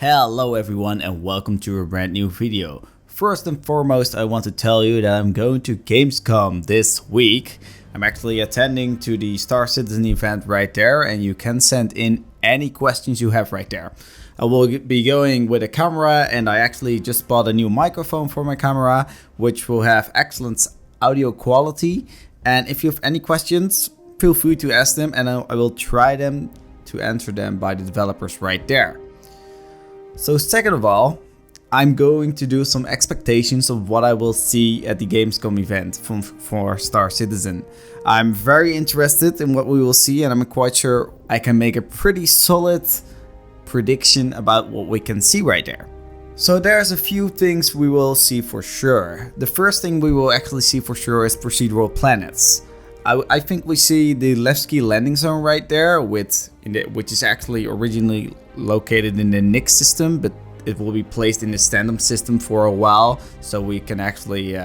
Hello everyone and welcome to a brand new video. First and foremost, I want to tell you that I'm going to Gamescom this week. I'm actually attending to the Star Citizen event right there, and you can send in any questions you have right there. I will be going with a camera, and I actually just bought a new microphone for my camera, which will have excellent audio quality. And if you have any questions, feel free to ask them, and I will try to answer them by the developers right there. So second of all, I'm going to do some expectations of what I will see at the Gamescom event for Star Citizen. I'm very interested in what we will see, and I'm quite sure I can make a pretty solid prediction about what we can see right there. So there's a few things we will see for sure. The first thing we will actually see for sure is procedural planets. I think we see the Levski landing zone right there, which is actually originally located in the Nyx system, but it will be placed in the Standum system for a while, so we can actually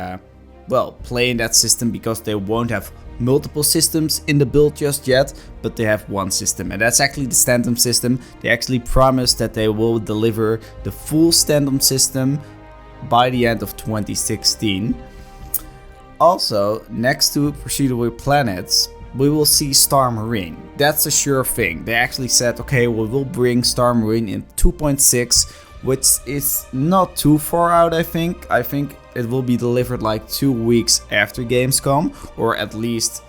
play in that system, because they won't have multiple systems in the build just yet, but they have one system, and that's actually the Standum system. They actually promised that they will deliver the full Standum system by the end of 2016. Also, next to procedural planets, we will see Starmarine. That's a sure thing. They actually said, okay, we will bring Starmarine in 2.6, which is not too far out, I think. I think it will be delivered like 2 weeks after Gamescom, or at least,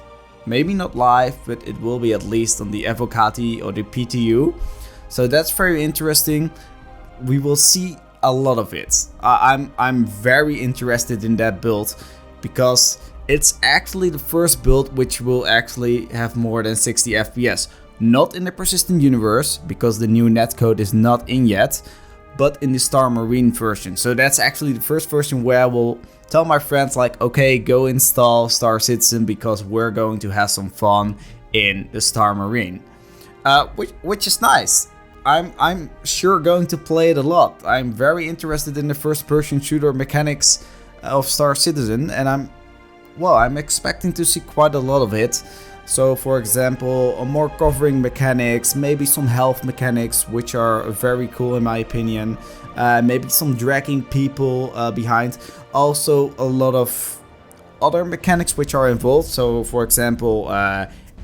maybe not live, but it will be at least on the Evocati or the PTU. So that's very interesting. We will see a lot of it. I'm very interested in that build, because it's actually the first build which will actually have more than 60 FPS. Not in the persistent universe, because the new netcode is not in yet, but in the Starmarine version. So that's actually the first version where I will tell my friends like, okay, go install Star Citizen, because we're going to have some fun in the Starmarine. Which is nice. I'm sure going to play it a lot. I'm very interested in the first person shooter mechanics of Star Citizen, and I'm expecting to see quite a lot of it. So for example, more covering mechanics, maybe some health mechanics, which are very cool in my opinion, maybe some dragging people behind, also a lot of other mechanics which are involved. So for example,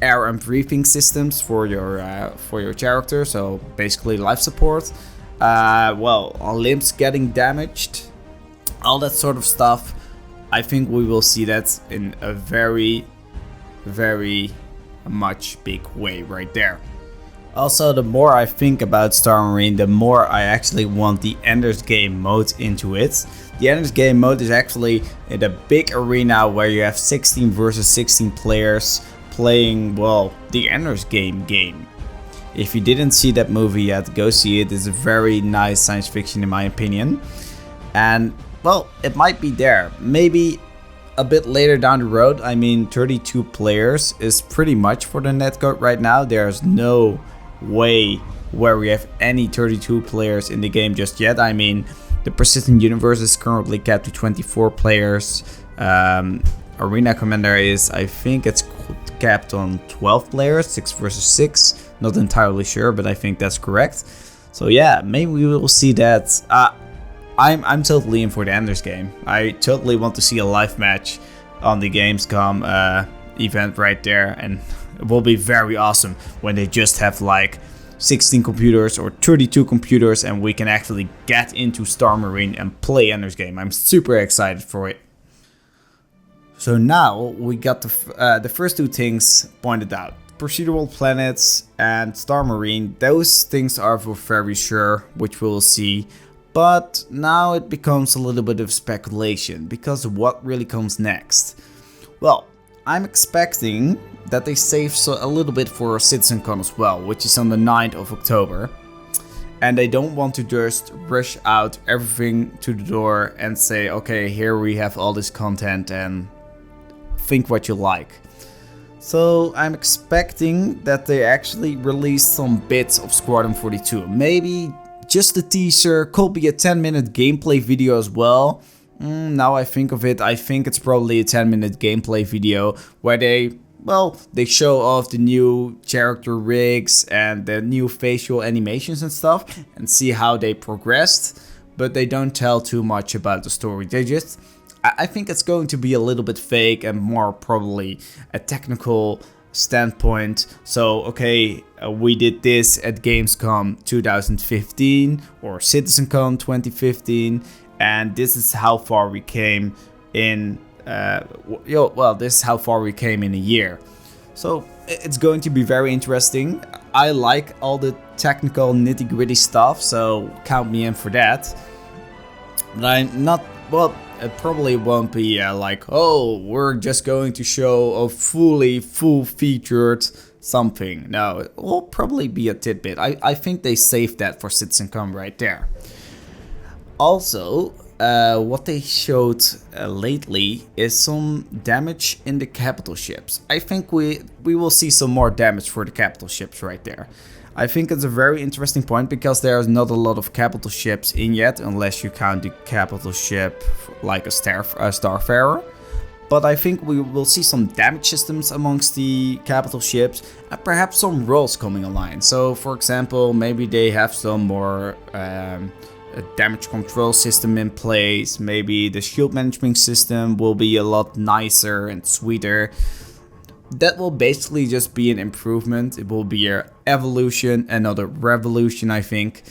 air and breathing systems for your character, so basically life support, limbs getting damaged, all that sort of stuff. I think we will see that in a very much big way right there. Also, the more I think about Starmarine, the more I actually want the Ender's Game mode into it. The Ender's Game mode is actually in a big arena where you have 16 versus 16 players playing, the Ender's game. If you didn't see that movie yet, go see it. It's a very nice science fiction in my opinion. And it might be there. Maybe a bit later down the road. I mean, 32 players is pretty much for the netcode right now. There's no way where we have any 32 players in the game just yet. I mean, the persistent universe is currently capped to 24 players. Arena Commander is, I think it's capped on 12 players, 6 versus 6. Not entirely sure, but I think that's correct. So yeah, maybe we will see that. I'm totally in for the Ender's Game. I totally want to see a live match on the Gamescom event right there, and it will be very awesome when they just have like 16 computers or 32 computers, and we can actually get into Starmarine and play Ender's Game. I'm super excited for it. So now we got the first two things pointed out. Procedural planets and Starmarine. Those things are for very sure, which we will see. But now it becomes a little bit of speculation, because what really comes next? Well, I'm expecting that they save a little bit for CitizenCon as well, which is on the 9th of October. And they don't want to just rush out everything to the door and say, okay, here we have all this content and think what you like. So I'm expecting that they actually release some bits of Squadron 42. Maybe just a teaser, could be a 10-minute gameplay video as well. Now I think of it, I think it's probably a 10-minute gameplay video where they well, they show off the new character rigs and the new facial animations and stuff and see how they progressed, but they don't tell too much about the story. They just, I think it's going to be a little bit fake and more probably a technical standpoint. So okay, we did this at Gamescom 2015 or CitizenCon 2015, and this is how far we came in this is how far we came in a year. So it's going to be very interesting. I like all the technical nitty-gritty stuff, so count me in for that. But I'm not, well, it probably won't be like, oh, we're just going to show a full-featured something. No, it will probably be a tidbit. I think they saved that for CitizenCon right there. Also, what they showed lately is some damage in the capital ships. I think we will see some more damage for the capital ships right there. I think it's a very interesting point because there's not a lot of capital ships in yet, unless you count the capital ship like a Starfarer. But I think we will see some damage systems amongst the capital ships and perhaps some roles coming online. So for example, maybe they have some more a damage control system in place. Maybe the shield management system will be a lot nicer and sweeter. That will basically just be an improvement. It will be an evolution, another revolution, I think.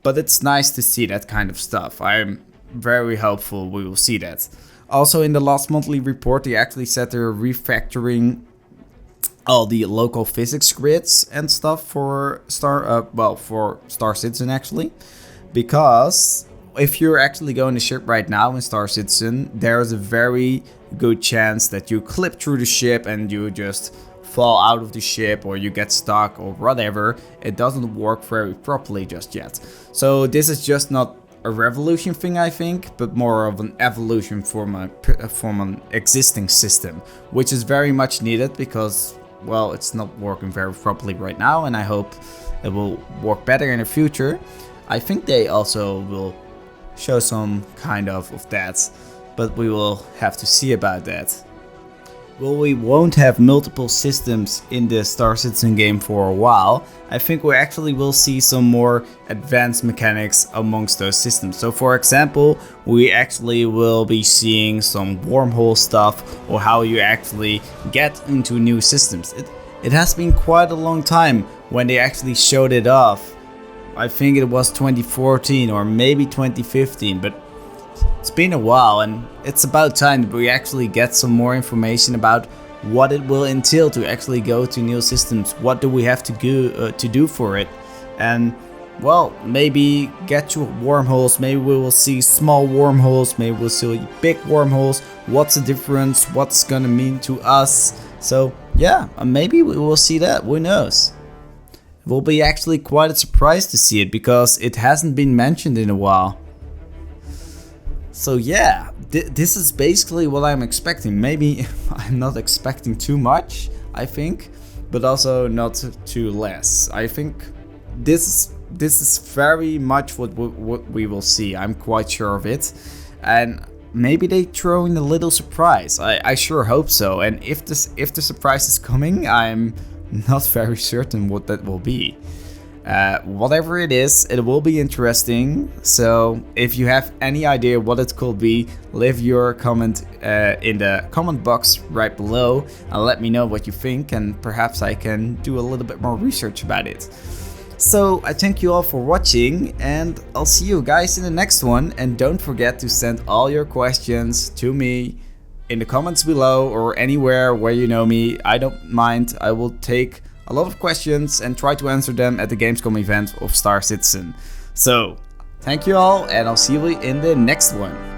But it's nice to see that kind of stuff. I'm very hopeful we will see that. Also, in the last monthly report, they actually said they're refactoring all the local physics grids and stuff for Star Citizen actually. Because if you're actually going to ship right now in Star Citizen, there is a very good chance that you clip through the ship and you just fall out of the ship or you get stuck or whatever. It doesn't work very properly just yet. So this is just not a revolution thing, I think, but more of an evolution from an existing system, which is very much needed because, well, it's not working very properly right now, and I hope it will work better in the future. I think they also will show some kind of that, but we will have to see about that. Well, we won't have multiple systems in the Star Citizen game for a while. I think we actually will see some more advanced mechanics amongst those systems. So for example, we actually will be seeing some wormhole stuff or how you actually get into new systems. It has been quite a long time when they actually showed it off. I think it was 2014 or maybe 2015, but it's been a while and it's about time that we actually get some more information about what it will entail to actually go to new systems. What do we have to do for it? And well, maybe get to wormholes. Maybe we will see small wormholes. Maybe we'll see big wormholes. What's the difference? What's gonna mean to us? So yeah, maybe we will see that. Who knows? It will be actually quite a surprise to see it because it hasn't been mentioned in a while. So yeah, this is basically what I'm expecting. Maybe I'm not expecting too much, I think, but also not too less. I think this is very much what we will see. I'm quite sure of it, and maybe they throw in a little surprise. I sure hope so. And if the surprise is coming, I'm not very certain what that will be. Whatever it is, it will be interesting. So if you have any idea what it could be, leave your comment in the comment box right below and let me know what you think, and perhaps I can do a little bit more research about it. So I thank you all for watching, and I'll see you guys in the next one. And don't forget to send all your questions to me in the comments below or anywhere where you know me. I don't mind. I will take a lot of questions and try to answer them at the Gamescom event of Star Citizen. So, thank you all, and I'll see you in the next one.